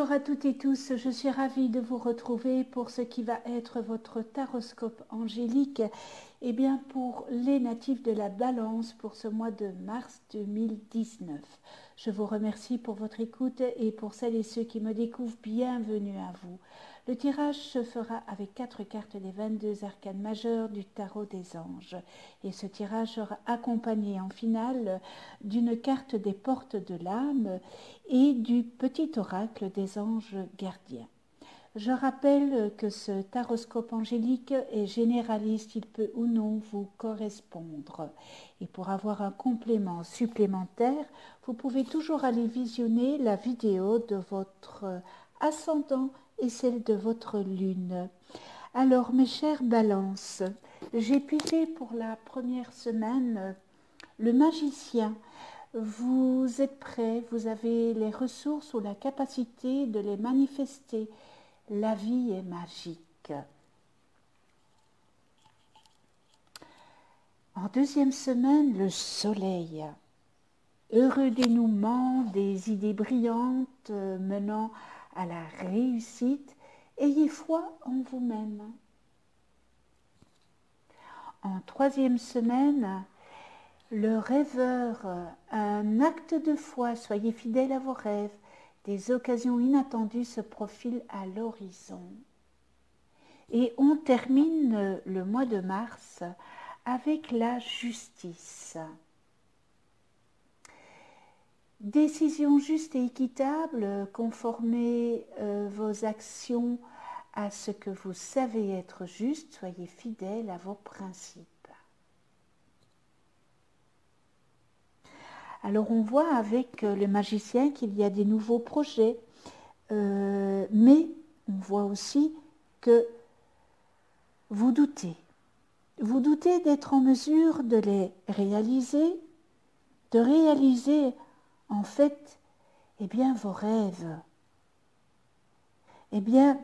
Bonjour à toutes et tous, je suis ravie de vous retrouver pour ce qui va être votre taroscope angélique et bien pour les natifs de la Balance pour ce mois de mars 2019. Je vous remercie pour votre écoute et pour celles et ceux qui me découvrent, bienvenue à vous. Le tirage se fera avec 4 cartes des 22 arcanes majeures du tarot des anges et ce tirage sera accompagné en finale d'une carte des portes de l'âme et du petit oracle des anges gardiens. Je rappelle que ce taroscope angélique est généraliste, il peut ou non vous correspondre. Et pour avoir un complément supplémentaire, vous pouvez toujours aller visionner la vidéo de votre ascendant et celle de votre lune. Alors mes chères balances, j'ai pigé pour la première semaine le magicien. Vous êtes prêts, vous avez les ressources ou la capacité de les manifester. La vie est magique. En deuxième semaine, le soleil. Heureux dénouement des idées brillantes menant à la réussite. Ayez foi en vous-même. En troisième semaine, le rêveur, un acte de foi, soyez fidèle à vos rêves. Des occasions inattendues se profilent à l'horizon. Et on termine le mois de mars avec la justice. Décision juste et équitable, conformez vos actions à ce que vous savez être juste, soyez fidèle à vos principes. Alors on voit avec le magicien qu'il y a des nouveaux projets, mais on voit aussi que vous doutez. Vous doutez d'être en mesure de les réaliser, de réaliser en fait vos rêves. Eh bien,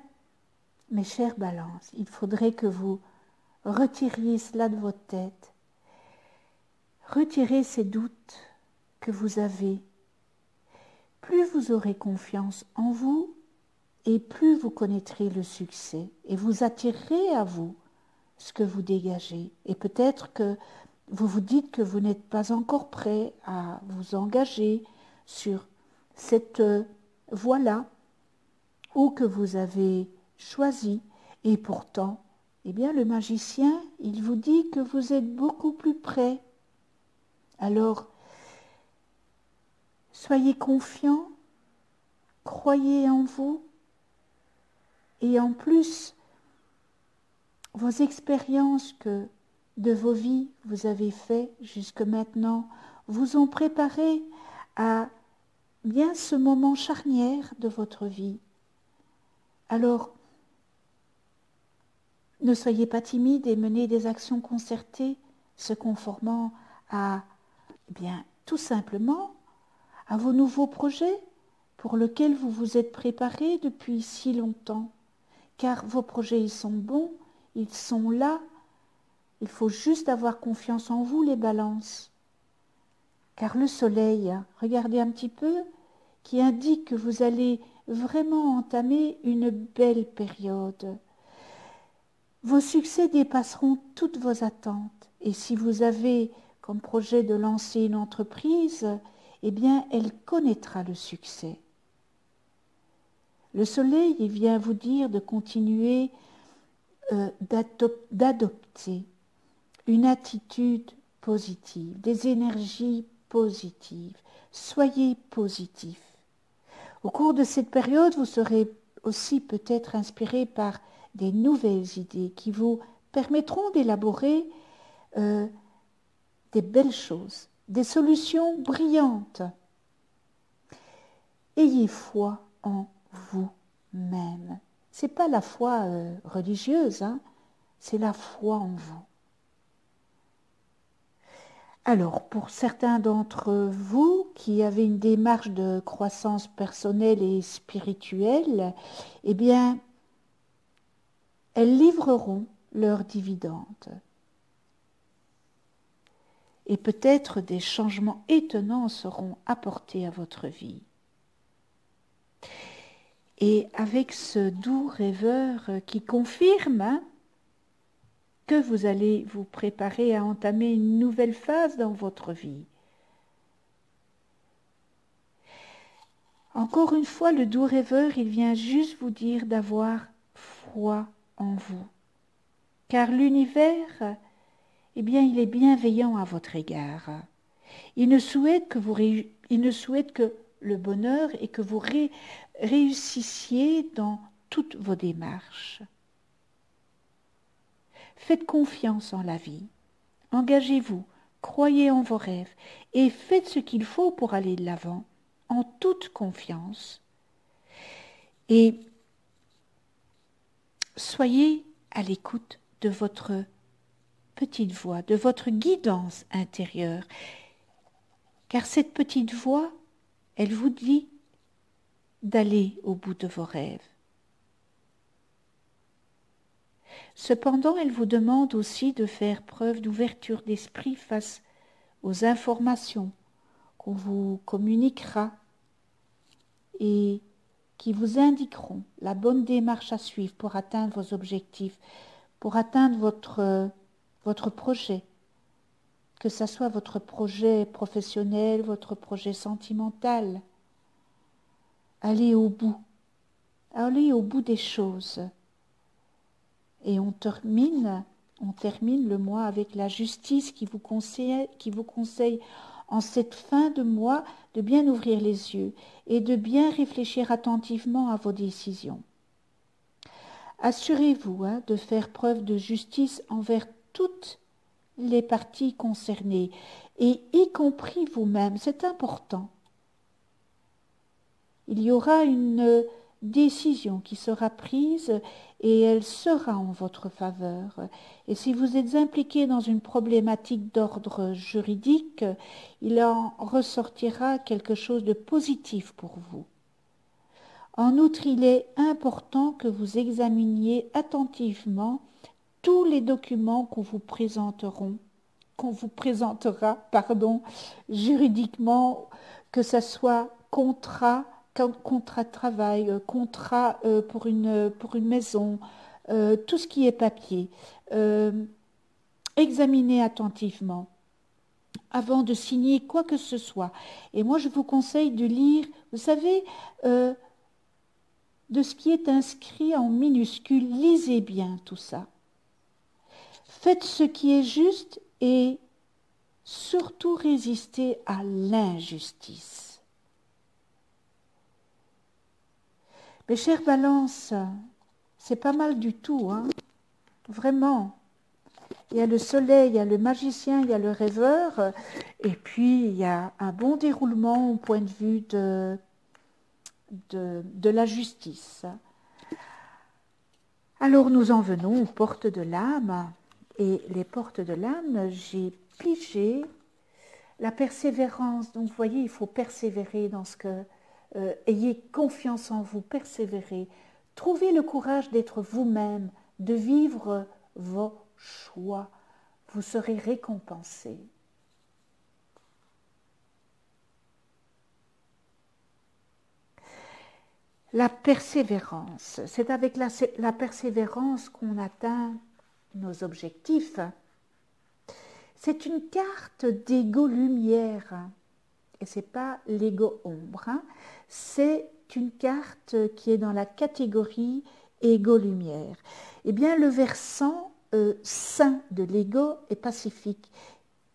mes chères balances, il faudrait que vous retiriez cela de votre tête. Retirez ces doutes que vous avez. Plus vous aurez confiance en vous, et plus vous connaîtrez le succès, et vous attirerez à vous ce que vous dégagez. Et peut-être que vous vous dites que vous n'êtes pas encore prêt à vous engager sur cette voie-là, ou que vous avez choisi, et pourtant, le magicien, il vous dit que vous êtes beaucoup plus prêt. Alors, soyez confiants, croyez en vous, et en plus, vos expériences que de vos vies vous avez fait jusque maintenant vous ont préparé à bien ce moment charnière de votre vie. Alors, ne soyez pas timide et menez des actions concertées, se conformant à, tout simplement, à vos nouveaux projets pour lesquels vous vous êtes préparé depuis si longtemps. Car vos projets, ils sont bons, ils sont là. Il faut juste avoir confiance en vous, les balances. Car le soleil, regardez un petit peu, qui indique que vous allez vraiment entamer une belle période. Vos succès dépasseront toutes vos attentes. Et si vous avez comme projet de lancer une entreprise, elle connaîtra le succès. Le soleil, il vient vous dire de continuer d'adopter une attitude positive, des énergies positives. Soyez positif. Au cours de cette période, vous serez aussi peut-être inspiré par des nouvelles idées qui vous permettront d'élaborer des belles choses, des solutions brillantes. Ayez foi en vous-même. Ce n'est pas la foi religieuse, c'est la foi en vous. Alors, pour certains d'entre vous qui avez une démarche de croissance personnelle et spirituelle, elles livreront leurs dividendes. Et peut-être des changements étonnants seront apportés à votre vie. Et avec ce doux rêveur qui confirme que vous allez vous préparer à entamer une nouvelle phase dans votre vie. Encore une fois, le doux rêveur, il vient juste vous dire d'avoir foi en vous. Car l'univers, eh bien, il est bienveillant à votre égard. Il ne souhaite que le bonheur et que vous réussissiez dans toutes vos démarches. Faites confiance en la vie. Engagez-vous, croyez en vos rêves et faites ce qu'il faut pour aller de l'avant en toute confiance. Et soyez à l'écoute de votre petite voix, de votre guidance intérieure. Car cette petite voix, elle vous dit d'aller au bout de vos rêves. Cependant, elle vous demande aussi de faire preuve d'ouverture d'esprit face aux informations qu'on vous communiquera et qui vous indiqueront la bonne démarche à suivre pour atteindre vos objectifs, pour atteindre votre projet, que ce soit votre projet professionnel, votre projet sentimental. Allez au bout des choses. Et on termine le mois avec la justice qui vous conseille en cette fin de mois de bien ouvrir les yeux et de bien réfléchir attentivement à vos décisions. Assurez-vous de faire preuve de justice envers toutes les parties concernées, et y compris vous-même, c'est important. Il y aura une décision qui sera prise et elle sera en votre faveur. Et si vous êtes impliqué dans une problématique d'ordre juridique, il en ressortira quelque chose de positif pour vous. En outre, il est important que vous examiniez attentivement tous les documents qu'on vous présentera, juridiquement, que ce soit contrat de travail, contrat pour une maison, tout ce qui est papier. Examinez attentivement avant de signer quoi que ce soit. Et moi, je vous conseille de lire, vous savez, de ce qui est inscrit en minuscules, lisez bien tout ça. Faites ce qui est juste et surtout résistez à l'injustice. Mes chères balances, c'est pas mal du tout, vraiment. Il y a le soleil, il y a le magicien, il y a le rêveur, et puis il y a un bon déroulement au point de vue de la justice. Alors nous en venons aux portes de l'âme, et les portes de l'âme, j'ai pigé la persévérance. Donc vous voyez, il faut persévérer dans ce que... ayez confiance en vous, persévérez. Trouvez le courage d'être vous-même, de vivre vos choix. Vous serez récompensé. La persévérance, c'est avec la persévérance qu'on atteint nos objectifs. C'est une carte d'ego lumière, et ce n'est pas l'ego ombre, c'est une carte qui est dans la catégorie ego lumière. Eh bien, le versant saint de l'ego est pacifique.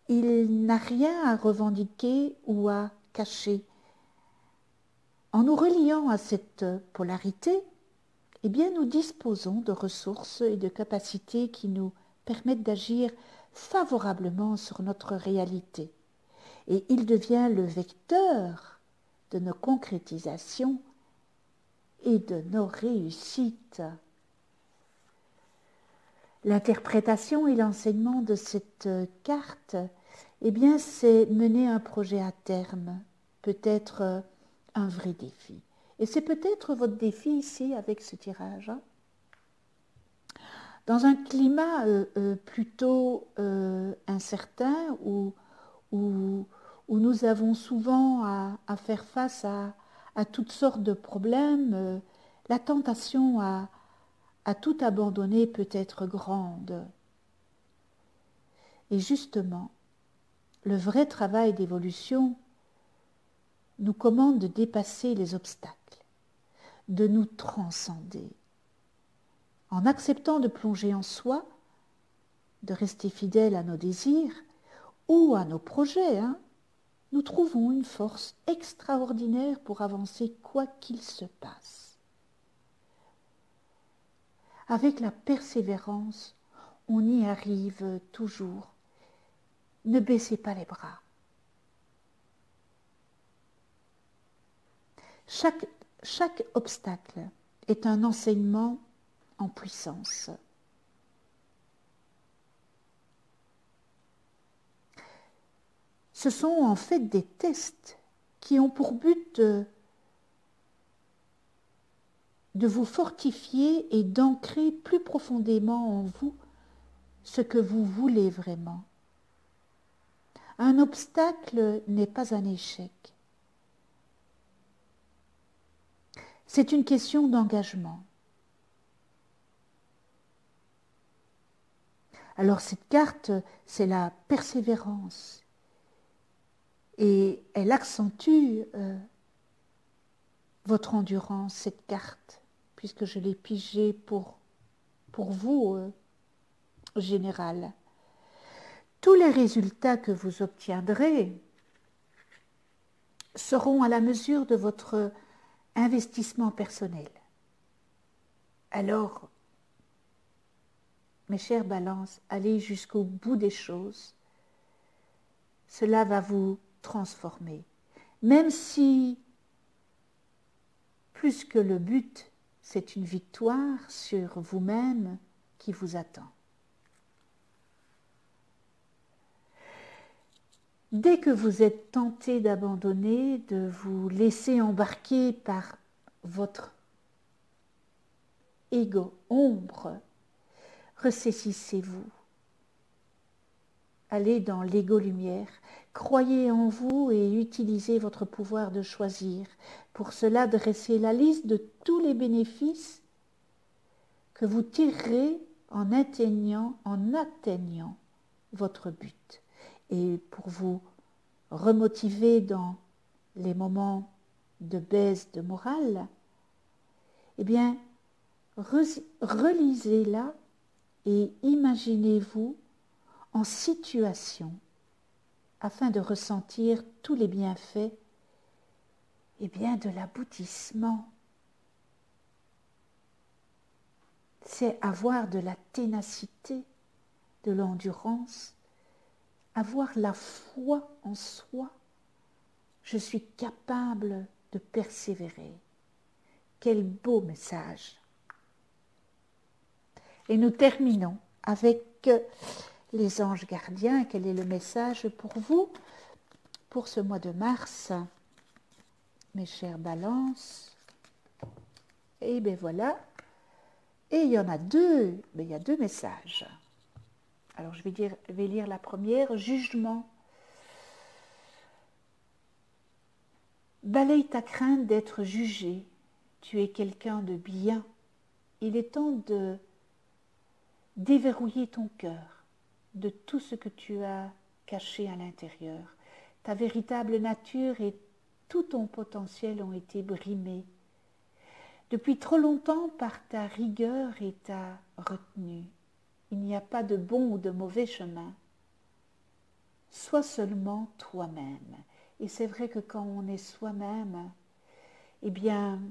Il n'a rien à revendiquer ou à cacher. En nous reliant à cette polarité, eh bien, nous disposons de ressources et de capacités qui nous permettent d'agir favorablement sur notre réalité. Et il devient le vecteur de nos concrétisations et de nos réussites. L'interprétation et l'enseignement de cette carte, eh bien, c'est mener un projet à terme, peut-être un vrai défi. Et c'est peut-être votre défi ici avec ce tirage. Dans un climat plutôt incertain où nous avons souvent à faire face à toutes sortes de problèmes, La tentation à tout abandonner peut être grande. Et justement, le vrai travail d'évolution nous commande de dépasser les obstacles, de nous transcender. En acceptant de plonger en soi, de rester fidèle à nos désirs ou à nos projets, nous trouvons une force extraordinaire pour avancer quoi qu'il se passe. Avec la persévérance, on y arrive toujours. Ne baissez pas les bras. Chaque obstacle est un enseignement en puissance. Ce sont en fait des tests qui ont pour but de vous fortifier et d'ancrer plus profondément en vous ce que vous voulez vraiment. Un obstacle n'est pas un échec. C'est une question d'engagement. Alors cette carte, c'est la persévérance. Et elle accentue votre endurance, cette carte, puisque je l'ai pigée pour vous, général. Tous les résultats que vous obtiendrez seront à la mesure de votre investissement personnel. Alors, mes chères balances, allez jusqu'au bout des choses. Cela va vous transformer. Même si, plus que le but, c'est une victoire sur vous-même qui vous attend. Dès que vous êtes tenté d'abandonner, de vous laisser embarquer par votre ego ombre, ressaisissez-vous. Allez dans l'ego lumière, croyez en vous et utilisez votre pouvoir de choisir. Pour cela, dressez la liste de tous les bénéfices que vous tirerez en atteignant votre but. Et pour vous remotiver dans les moments de baisse de morale, eh bien, relisez-la et imaginez-vous en situation afin de ressentir tous les bienfaits de l'aboutissement. C'est avoir de la ténacité, de l'endurance, avoir la foi en soi. Je suis capable de persévérer. Quel beau message! Et nous terminons avec les anges gardiens. Quel est le message pour vous, pour ce mois de mars, mes chères balances? Et bien voilà. Et il y en a deux, mais il y a deux messages. Alors je vais lire la première, jugement. Balaye ta crainte d'être jugé. Tu es quelqu'un de bien. Il est temps de déverrouiller ton cœur de tout ce que tu as caché à l'intérieur. Ta véritable nature et tout ton potentiel ont été brimés depuis trop longtemps par ta rigueur et ta retenue. Il n'y a pas de bon ou de mauvais chemin. Sois seulement toi-même. Et c'est vrai que quand on est soi-même, eh bien,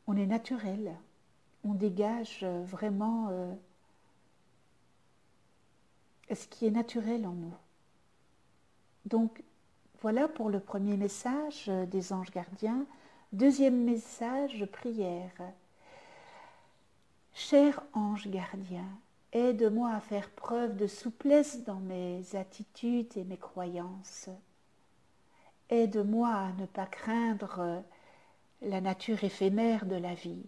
on est naturel. On dégage vraiment ce qui est naturel en nous. Donc, voilà pour le premier message des anges gardiens. Deuxième message, prière. Cher ange gardien, aide-moi à faire preuve de souplesse dans mes attitudes et mes croyances. Aide-moi à ne pas craindre la nature éphémère de la vie.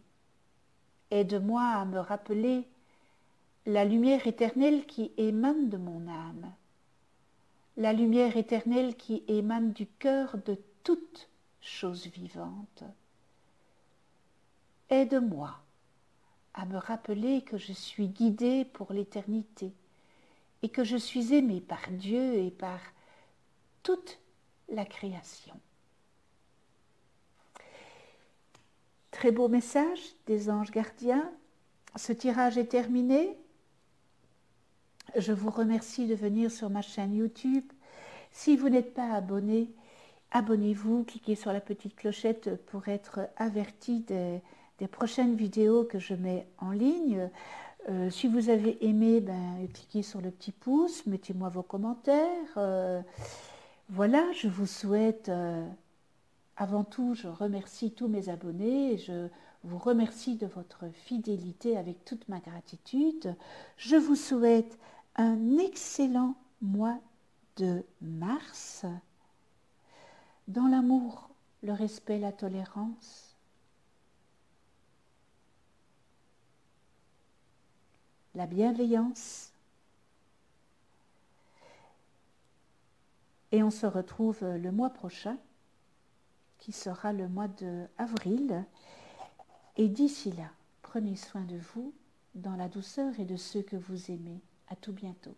Aide-moi à me rappeler la lumière éternelle qui émane de mon âme, la lumière éternelle qui émane du cœur de toute chose vivante. aide-moi à me rappeler que je suis guidée pour l'éternité et que je suis aimée par Dieu et par toute la création. Très beau message des anges gardiens. Ce tirage est terminé. Je vous remercie de venir sur ma chaîne YouTube. Si vous n'êtes pas abonné, abonnez-vous, cliquez sur la petite clochette pour être averti des prochaines vidéos que je mets en ligne. Si vous avez aimé, cliquez sur le petit pouce, mettez-moi vos commentaires. Voilà, je vous souhaite, avant tout, je remercie tous mes abonnés, et je vous remercie de votre fidélité avec toute ma gratitude. Je vous souhaite un excellent mois de mars, dans l'amour, le respect, la tolérance, la bienveillance. Et on se retrouve le mois prochain, qui sera le mois d'avril. Et d'ici là, prenez soin de vous, dans la douceur et de ceux que vous aimez. À tout bientôt.